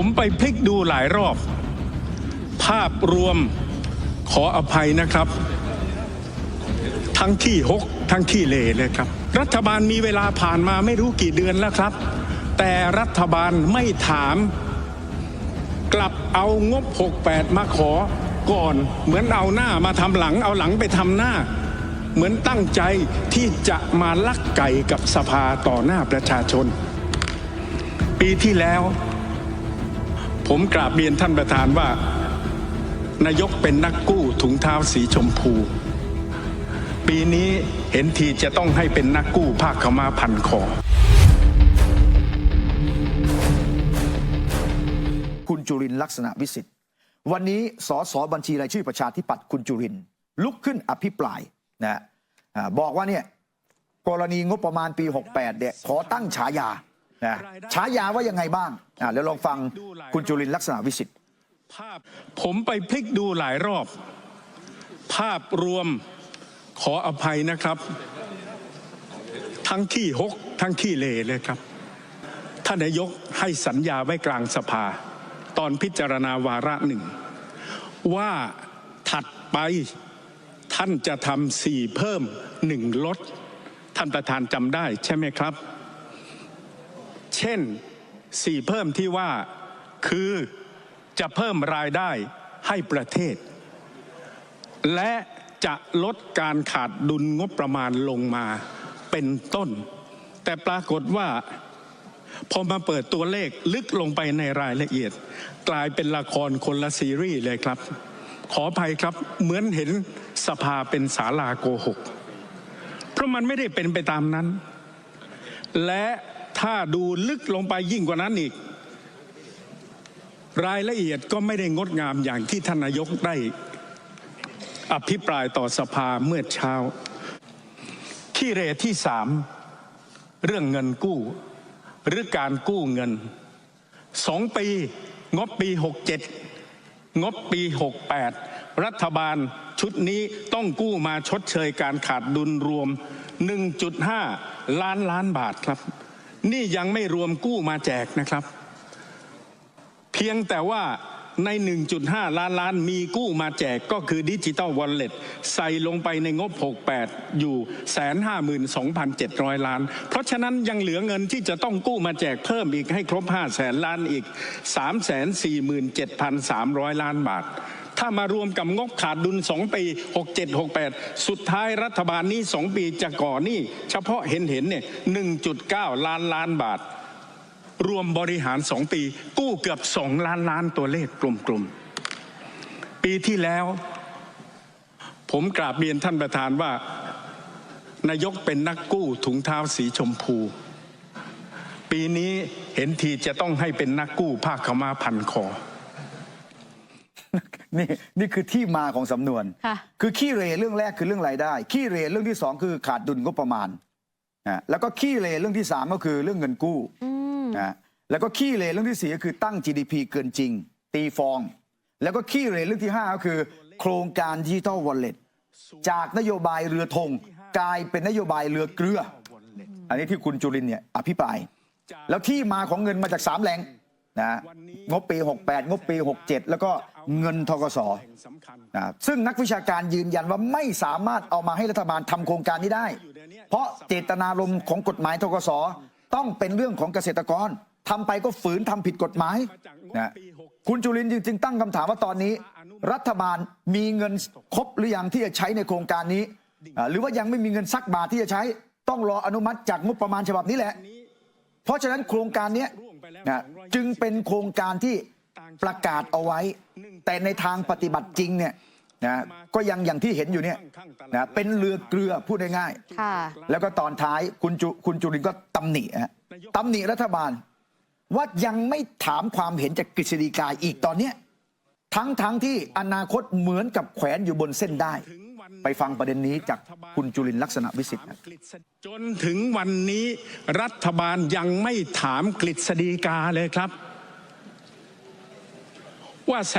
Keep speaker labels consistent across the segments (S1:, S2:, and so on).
S1: ผมไปพลิกดูหลายรอบภาพรวมขออภัยนะครับทั้งขี้หกทั้งขี้เลเลยครับรัฐบาลมีเวลาผ่านมาไม่รู้กี่เดือนแล้วครับแต่รัฐบาลไม่ถามกลับเอางบ68มาขอก่อนเหมือนเอาหน้ามาทำหลังเอาหลังไปทำหน้าเหมือนตั้งใจที่จะมาลักไก่กับสภาต่อหน้าประชาชนปีที่แล้วผมกราบเรียนท่านประธานว่านายกเป็นนักกู้ถุงเท้าสีชมพูปีนี้เห็นทีจะต้องให้เป็นนักกู้ผ้าขาวม้าพันคอ
S2: คุณจุรินทร์ลักษณะวิสิทธิ์วันนี้สสบัญชีรายชื่อประชาธิปัตย์คุณจุรินทร์ลุกขึ้นอภิปรายนะบอกว่าเนี่ยกรณีงบประมาณปี68เนี่ยขอตั้งฉายาฉายาว่ายังไงบ้างแล้วลองฟังคุณจุรินทร์ลักษณะวิสิทธิ์
S1: ผมไปพลิกดูหลายรอบภาพรวมขออภัยนะครับทั้งขี้หกทั้งขี้เลเลยครับท่านนายกให้สัญญาไว้กลางสภาตอนพิจารณาวาระหนึ่งว่าถัดไปท่านจะทำ4เพิ่ม1ลดท่านประธานจำได้ใช่ไหมครับเช่น4เพิ่มที่ว่าคือจะเพิ่มรายได้ให้ประเทศและจะลดการขาดดุลงบประมาณลงมาเป็นต้นแต่ปรากฏว่าพอมาเปิดตัวเลขลึกลงไปในรายละเอียดกลายเป็นละครคนละซีรีส์เลยครับขออภัยครับเหมือนเห็นสภาเป็นศาลาโกหกเพราะมันไม่ได้เป็นไปตามนั้นและถ้าดูลึกลงไปยิ่งกว่านั้นอีกรายละเอียดก็ไม่ได้งดงามอย่างที่ท่านนายกได้อภิปรายต่อสภาเมื่อเช้าขี้เหร่ที่3เรื่องเงินกู้หรือการกู้เงิน2 ปีงบปี67งบปี68รัฐบาลชุดนี้ต้องกู้มาชดเชยการขาดดุลรวม 1.5 ล้านบาทครับนี่ยังไม่รวมกู้มาแจกนะครับเพียงแต่ว่าใน 1.5 ล้านมีกู้มาแจกก็คือดิจิตอลวอลเล็ตใส่ลงไปในงบ68อยู่ 152,700 ล้านเพราะฉะนั้นยังเหลือเงินที่จะต้องกู้มาแจกเพิ่มอีกให้ครบ 500,000 ล้านอีก 347,300 ล้านบาทถ้ามารวมกับงบขาดดุล2 ปี67-68สุดท้ายรัฐบาลนี้2 ปีจะก่อหนี้เฉพาะเห็นเนี่ย 1.9 ล้านบาทรวมบริหาร2 ปีกู้เกือบ2 ล้านตัวเลขกลมๆปีที่แล้วผมกราบเรียนท่านประธานว่านายกเป็นนักกู้ถุงเท้าสีชมพูปีนี้เห็นทีจะต้องให้เป็นนักกู้ผ้าขาวม้าพันคอ
S2: นี่คือที่มาของสำนวนคือขี้เหร่เรื่องแรกคือเรื่องรายได้ขี้เหร่เรื่องที่2คือขาดดุลงบประมาณแล้วก็ขี้เหร่เรื่องที่3ก็คือเรื่องเงินกู้แล้วก็ขี้เหร่เรื่องที่4ก็คือตั้ง GDP เกินจริงตีฟองแล้วก็ขี้เหร่เรื่องที่5ก็คือโครงการดิจิทัลวอลเล็ตจากนโยบายเรือธงกลายเป็นนโยบายเรือเกลืออันนี้ที่คุณจุรินทร์เนี่ยอภิปรายแล้วที่มาของเงินมาจาก3 แหล่งงบปี68งบปี67แล้วก็เงินธกส.ซึ่งนักวิชาการยืนยันว่าไม่สามารถเอามาให้รัฐบาลทำโครงการนี้ได้เพราะเจตนารมณ์ของกฎหมายธกส.ต้องเป็นเรื่องของเกษตรกรทำไปก็ฝืนทำผิดกฎหมายคุณจุรินทร์จึงตั้งคำถามว่าตอนนี้รัฐบาลมีเงินครบหรือยังที่จะใช้ในโครงการนี้หรือว่ายังไม่มีเงินสักบาทที่จะใช้ต้องรออนุมัติจากงบประมาณฉบับนี้แหละเพราะฉะนั้นโครงการนี้จึงเป็นโครงการที่ประกาศเอาไว้แต่ในทางปฏิบัติจริงเนี่ยก็ยังอย่างที่เห็นอยู่เนี่ยเป็นเรือเกลือพูดง่ายๆแล้วก็ตอนท้ายคุณจุรินทร์ก็ตำหนิรัฐบาลว่ายังไม่ถามความเห็นจากกฤษฎีกาอีกตอนนี้ทั้งที่อนาคตเหมือนกับแขวนอยู่บนเส้นได้ไปฟังประเด็นนี้จากคุณจุรินทร์ลักษณะวิสิทธิ์
S1: จนถึงวันนี้รัฐบาลยังไม่ถามกฤษฎีกาเลยครับว่า172,000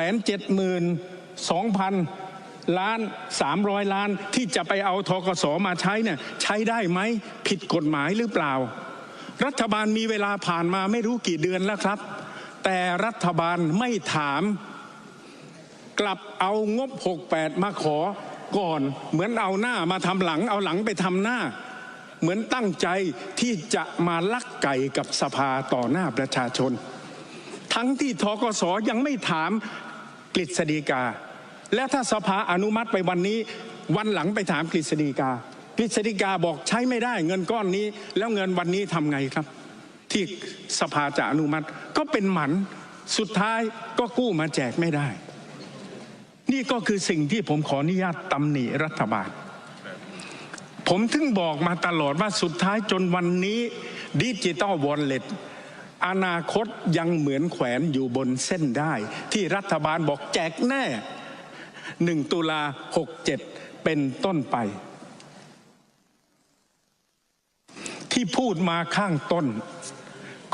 S1: ล้าน300 ล้านที่จะไปเอาธกส.มาใช้เนี่ยใช้ได้ไหมผิดกฎหมายหรือเปล่ารัฐบาลมีเวลาผ่านมาไม่รู้กี่เดือนแล้วครับ แต่รัฐบาลไม่ถามกลับเอางบ 68 มาขอก่อนเหมือนเอาหน้ามาทำหลังเอาหลังไปทำหน้าเหมือนตั้งใจที่จะมาลักไก่กับสภาต่อหน้าประชาชนทั้งที่ธกส.ยังไม่ถามกฤษฎีกาและถ้าสภาอนุมัติไปวันนี้วันหลังไปถามกฤษฎีกากฤษฎีกาบอกใช้ไม่ได้เงินก้อนนี้แล้วเงินวันนี้ทำไงครับที่สภาจะอนุมัติก็เป็นหมันสุดท้ายก็กู้มาแจกไม่ได้นี่ก็คือสิ่งที่ผมขออนุญาตตำหนิรัฐบาลผมถึงบอกมาตลอดว่าสุดท้ายจนวันนี้ดิจิตอลวอลเล็ตอนาคตยังเหมือนแขวนอยู่บนเส้นได้ที่รัฐบาลบอกแจกแน่1 ตุลา 67เป็นต้นไปที่พูดมาข้างต้น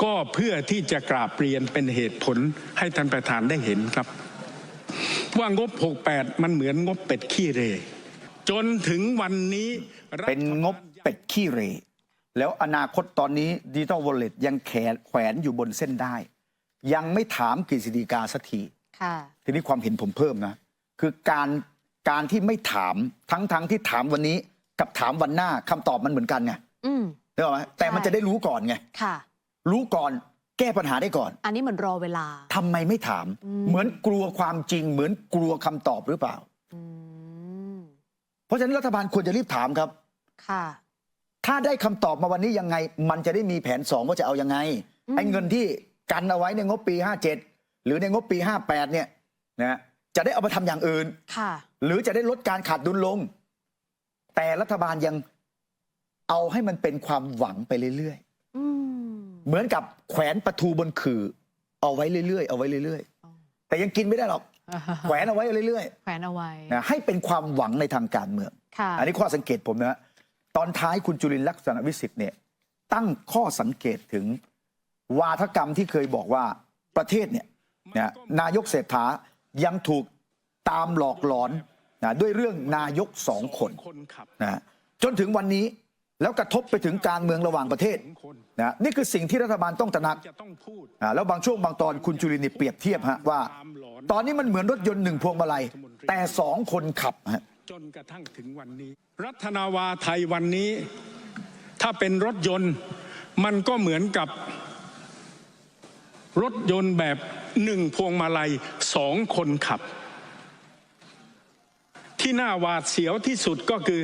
S1: ก็เพื่อที่จะกราบเรียนเป็นเหตุผลให้ท่านประธานได้เห็นครับว่างบ 68มันเหมือนงบเป็ดขี้เหร่จนถึงวันนี้
S2: เป็นงบเป็ดขี้เหร่แล้วอนาคตตอนนี้ดิจิตอลวอลเล็ตยังแขวนอยู่บนเส้นได้ยังไม่ถามกฤษฎีกาสักทีทีนี้ความเห็นผมเพิ่มนะคือการที่ไม่ถามทั้งที่ถามวันนี้กับถามวันหน้าคำตอบมันเหมือนกันไงได้ไหมแต่มันจะได้รู้ก่อนไงรู้ก่อนแก้ปัญหาได้ก่อน
S3: อันนี้เหมือนรอเวลา
S2: ทำไมไม่ถามเหมือนกลัวความจริงเหมือนกลัวคำตอบหรือเปล่าเพราะฉะนั้นรัฐบาลควรจะรีบถามครับถ้าได้คำตอบมาวันนี้ยังไงมันจะได้มีแผน2ว่าจะเอายังไงไอ้เงินที่กันเอาไว้ในงบปี57หรือในงบปี58เนี่ยนะจะได้เอาไปทำอย่างอื่นหรือจะได้ลดการขาดดุลลงแต่รัฐบาลยังเอาให้มันเป็นความหวังไปเรื่อยๆเหมือนกับแขวนปลาทูบนขื่อเอาไว้เรื่อยๆเอาไว้เรื่อยๆแต่ยังกินไม่ได้หรอกแขวนเอาไว้เรื่อยๆ
S3: แขวนเอาไว้
S2: นะให้เป็นความหวังในทางการเมืองอันนี้ข้อสังเกตผมนะตอนท้ายคุณจุลินทร์ลักษณะวิสิทธิ์เนี่ยตั้งข้อสังเกตถึงวาทกรรมที่เคยบอกว่าประเทศเนี่ยนายกเศรษฐายังถูกตามหลอกหลอนด้วยเรื่องนายก2 คนนะจนถึงวันนี้แล้วกระทบไปถึงการเมืองระหว่างประเทศนะนี่คือสิ่งที่รัฐบาลต้องตระหนักแล้วบางช่วงบางตอนคุณจุลินทร์เปรียบเทียบฮะว่าตอนนี้มันเหมือนรถยนต์1 พวงมาลัยแต่2 คนขับฮะ
S1: จนกระทั่งถึงวันนี้รัฐนาวาไทยวันนี้ถ้าเป็นรถยนต์มันก็เหมือนกับรถยนต์แบบ1 พวงมาลัย2 คนขับที่น่าหวาดเสียวที่สุดก็คือ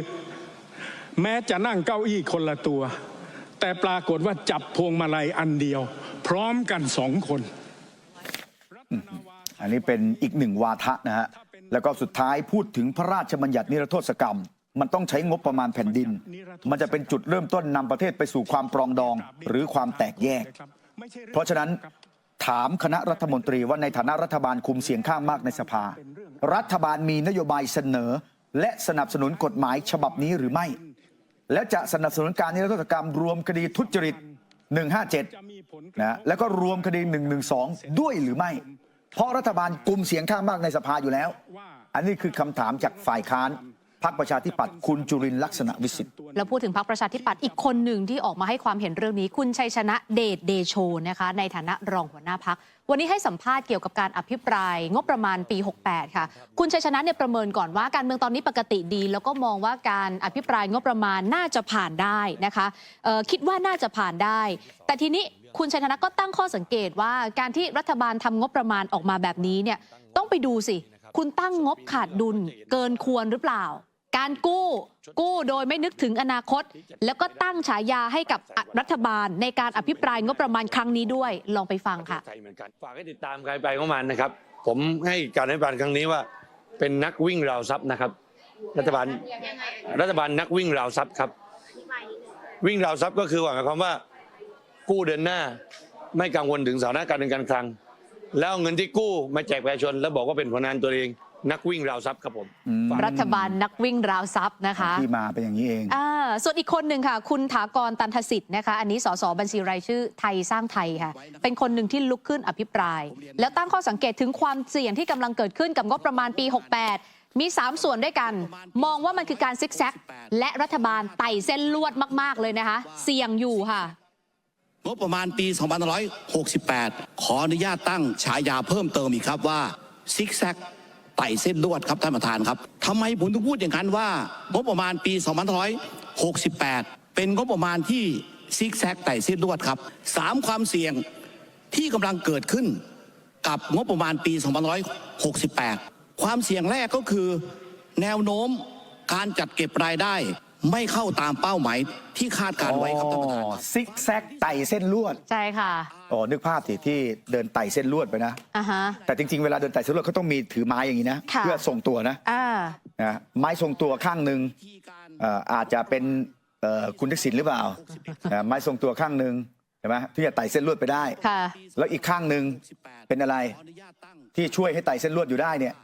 S1: แม้จะนั่งเก้าอี้คนละตัวแต่ปรากฏว่าจับพวงมาลัยอันเดียวพร้อมกัน2 คน
S2: อันนี้เป็นอีก1 วาทะนะฮะแล้วก็สุดท้ายพูดถึงพระราชบัญญัตินิรโทษกรรมมันต้องใช้งบประมาณแผ่นดินมันจะเป็นจุดเริ่มต้นนำประเทศไปสู่ความปรองดองหรือความแตกแยกเพราะฉะนั้นถามคณะรัฐมนตรีว่าในฐานะรัฐบาลคุมเสียงข้างมากในสภารัฐบาลมีนโยบายเสนอและสนับสนุนกฎหมายฉบับนี้หรือไม่แล้วจะสนับสนุนการนิรโทษกรรมรวมคดีทุจริต157นะแล้วก็รวมคดี112ด้วยหรือไม่เพราะรัฐบาลกุมเสียงข้างมากในสภาอยู่แล้วอันนี้คือคำถามจากฝ่ายค้านพรรคประชาธิปัตย์คุณจุรินทร์ลักษณะวิสิทธิ์
S3: แล้วพูดถึงพรรคประชาธิปัตย์อีกคนหนึ่งที่ออกมาให้ความเห็นเรื่องนี้คุณชัยชนะเดชเดโชนะคะในฐานะรองหัวหน้าพรรควันนี้ให้สัมภาษณ์เกี่ยวกับการอภิปรายงบประมาณปี68ค่ะคุณชัยชนะเนี่ยประเมินก่อนว่าการเมืองตอนนี้ปกติดีแล้วก็มองว่าการอภิปรายงบประมาณน่าจะผ่านได้นะคะคิดว่าน่าจะผ่านได้แต่ทีนี้คุณชัยชนะก็ตั้งข้อสังเกตว่าการที่รัฐบาลทำงบประมาณออกมาแบบนี้เนี่ยต้องไปดูสิคุณตั้งงบขาดดุลเกินควรหรือเปล่าการกู้โดยไม่นึกถึงอนาคตแล้วก็ตั้งฉายาให้กับรัฐบาลในการอภิปรายงบประมาณครั้งนี้ด้วยลองไปฟังค่ะ
S4: ฝากให้ติดตามการไปของมันนะครับผมให้การอภิปรายครั้งนี้ว่าเป็นนักวิ่งราวทรัพย์นะครับรัฐบาลนักวิ่งราวทรัพย์ครับวิ่งราวทรัพย์ก็คือหมายความว่ากู้เดินหน้าไม่กังวลถึงสถานะการเงินการคลังแล้วเงินที่กู้มาแจกประชาชนแล้วบอกว่าเป็นผลงานตัวเองนักวิ่งราวทรัพย์ครับผม
S3: รัฐบาลนักวิ่งราวทรัพย์นะคะ
S2: ที่มาเป็นอย่างนี้เอง
S3: ส่วนอีกคนหนึ่งค่ะคุณถากรตันทสิทธิ์นะคะอันนี้สสบัญชีรายชื่อไทยสร้างไทยค่ะเป็นคนหนึ่งที่ลุกขึ้นอภิปรายแล้วตั้งข้อสังเกตถึงความเสี่ยงที่กำลังเกิดขึ้นกับงบประมาณปี68มี3 ส่วนด้วยกันมองว่ามันคือการซิกแซกและรัฐบาลไต่เส้นลวดมากๆเลยนะคะเสี่ยงอยู่ค่ะ
S5: งบประมาณปี 2568 ขออนุญาตตั้งฉายาเพิ่มเติมอีกครับว่าซิกแซกไต่เส้นลวดครับท่านประธานครับทำไมผมถึงพูดอย่างนั้นว่างบประมาณปี 2568 เป็นงบประมาณที่ซิกแซกไต่เส้นลวดครับ3ความเสี่ยงที่กำลังเกิดขึ้นกับงบประมาณปี 2568 ความเสี่ยงแรกก็คือแนวโน้มการจัดเก็บรายได้ไม่เข้าตามเป้าหมายที่คาดการไว้ครับท่านประธานครับ
S2: ซิกแซกไต่เส้นลวด
S3: ใช่ค่ะ
S2: อ๋อนึกภาพสิที่เดินไต่เส้นลวดไปนะ
S3: อ่าฮะ
S2: แต่จริงๆเวลาเดินไต่เส้นลวดเขาต้องมีถือไม้อย่างนี้นะ
S3: ค่ะ
S2: เพื่อทรงตัวนะ นะไม้ทรงตัวข้างหนึ่งอาจจะเป็นคุณทักษิณหรือเปล่าไม้ทรงตัวข้างหนึ่งใช่ไหมที่จะไต่เส้นลวดไปได้
S3: ค่ะ
S2: แล้วอีกข้างหนึ่งเป็นอะไรที่ช่วยให้ไต่เส้นลวดอยู่ได้เนี่ย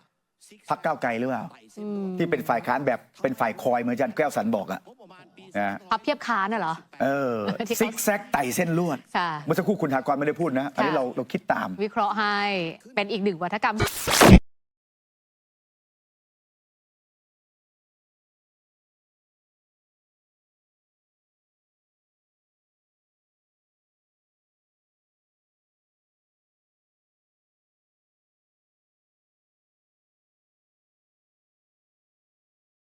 S2: พรรคก้าวไกลหรือเปล่าที่เป็นฝ่ายค้านแบบเป็นฝ่ายคอยเหมือนอาจารย์แก้วสันบอกอะนะ
S3: พับเพียบค้านน่ะเหรอ ที่เขา
S2: ซิกแซกไต่เส้นลวด
S3: ค่ะ
S2: เมื่อสักครู่คุณธากรไม่ได้พูดนะอันนี้เราคิดตาม
S3: วิเคราะห์ให้เป็นอีกหนึ่งวัฒกรรม